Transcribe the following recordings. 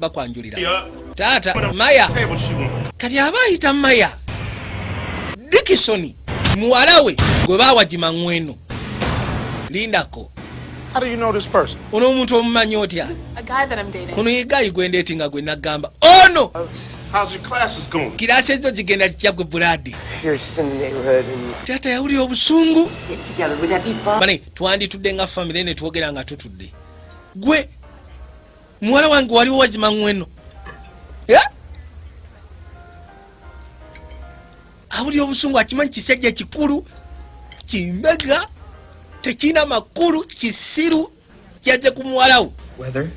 bakwanjulira taata Maya kati abayita Maya Dikisoni muwala we gwe bawagima ngweno lindako. How do you know this person? Ono omuntu omumanyi otya? A guy that I'm dating. Ono yegayi gwe ndeetinga gwe nagamba ono. How's your classes going? Kirasi ezo zigenda kitya gwe Brad. You're just in the neighborhood and Taata yawulira obusungu. sit together. Would that be fun? Bane twanditudde nga family ne twogera nga tutudde. Gwe muwala wange waliwo wazima ngweno. Awulira obusungu akimanyi kisajja kikulu kimbega tekina makulu kisiru kyaze ku muwala wo. Weather?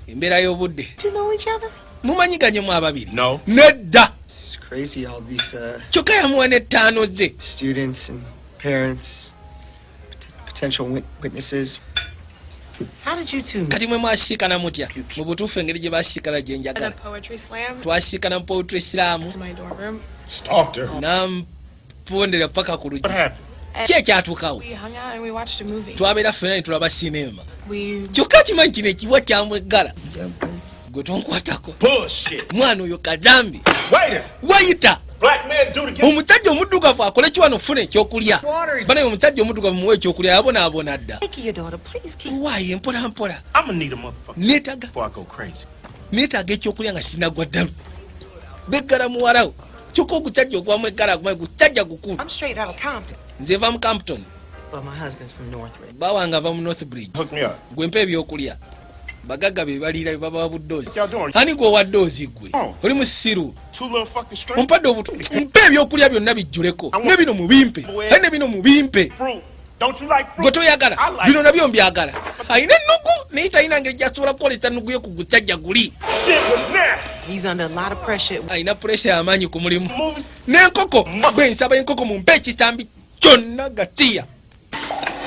Embeera y'obudde. Do you know each other? Mumanyiganye mu ababiri? No. Nedda. It's crazy, all these Kyokka yamuwa n'ettaano ze. students and parents, potential witnesses. How did you two? Kati mwe mwasiikana mutya? Mu butuufu engeri gye baasiikana gye At a njagala. poetry slam Twasiikana mu poetry slam to my dorm room. Stalked her. nampondera paka ku What luggi. happened? Ki ekyatuukawo? We hung out and we watched a movie. Twabeera ffenna ne tulaba sinema. We Kyokka kimanyi kino ekiwa kyamweggala. Gwe tonkwatako. Bullshit. Mwana oyo kazambi. Waiter. Wayita. Black man do to get. Omusajja omuddugavu akole kiwano funa ekyokulya. Banaye omusajja omuddugavu muwe ekyokulya yabonaabona dda. Take your daughter, please keep. Waayi mpola mpola. I'm gonna need a motherfucker Neetaaga before I go crazy. neetaaga ekyokulya nga sinagwa ddalu. Beggala muwalawo. Kyokka ogusajja ogwamu eggala agumaye gusajja gukulu. I'm straight out of Compton. Nze nva mu Campton. Well, my husband's from Northridge. Bawange ava mu Northbridge. Hook me up. Gwe mpa ebyokulya. Bagagga be baliira be baba buddoozi. What y'all doing? Hani gwe owa ddoozi gwe. Oh. Oli musiru. Two little fucking strings. Ompadde obutu. Mpa ebyokulya byonna bijjuleko. Ne bino mubimpe. Ne bino mubimpe. Fruit. Don't you like fruit? Gwe toyagala. I like Bino nabyo mbyagala. Ayina ennugu naye talina ngeri gy'asobola kukolesa nnugu ye ku gusajja guli. Shit was nasty. He's under a lot of pressure. Ayina puresha y'amaanyi ku mulimu. Movies. N'enkoko bwe nsaba enkoko mumpe ekisambi kyonna gatiya.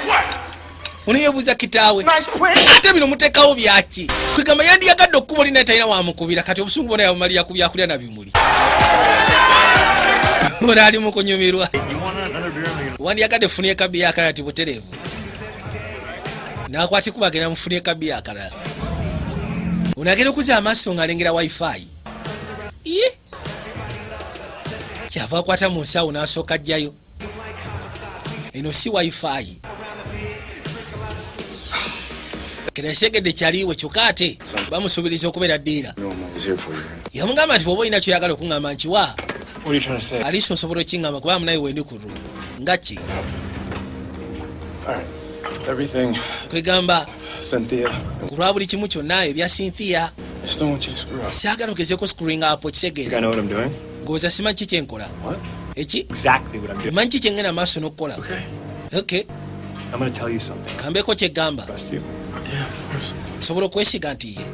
What? Ono yeebuuza kitaawe. Nice plan. Ate bino muteekawo byaki? Kwegamba yandiyagadde okkuba oli naye talina wamukubira kati obusungu bwona yabumalira ku byakulya na bimuli. Ono ali mu kunyumirwa. Wandiyagadde funa ekabi y'akalala ti butereevu. N'akwata ekuba agenda mufuna ekabi y'akalala. Ono agenda okuzza amaaso ng'alengera wifi. Iye. Kyava akwata mu nsawo n'asooka ajjayo. Eno si wifi. Keresegedde kyaliwe kyokka ate bamusuubiriza okubeera ddiira. Yamugamba nti bw'oba olina kyoyagala okuŋŋamba nkiwa. What are you trying to say? Aliisa osobola okiŋŋamba kuba munaye wendi ku lulu. Nga ki? Alright. Everything. Kwegamba Cynthia. ku lwa buli kimu kyonna ebya Cynthia. I just don't want you to screw up. Saagala ogezeeko screwing up I kisegere. know what I'm doing. Ng'oza simanyi ki kyenkola. What? Eki? Exactly what I'm doing. Manyi ki kyengenda maaso n'okukola. Okay. Okay. I'm gonna tell you something. Kambeeko kyeggamba. Trust you. Yeah, of course. Nsobola okwesiga nti ye.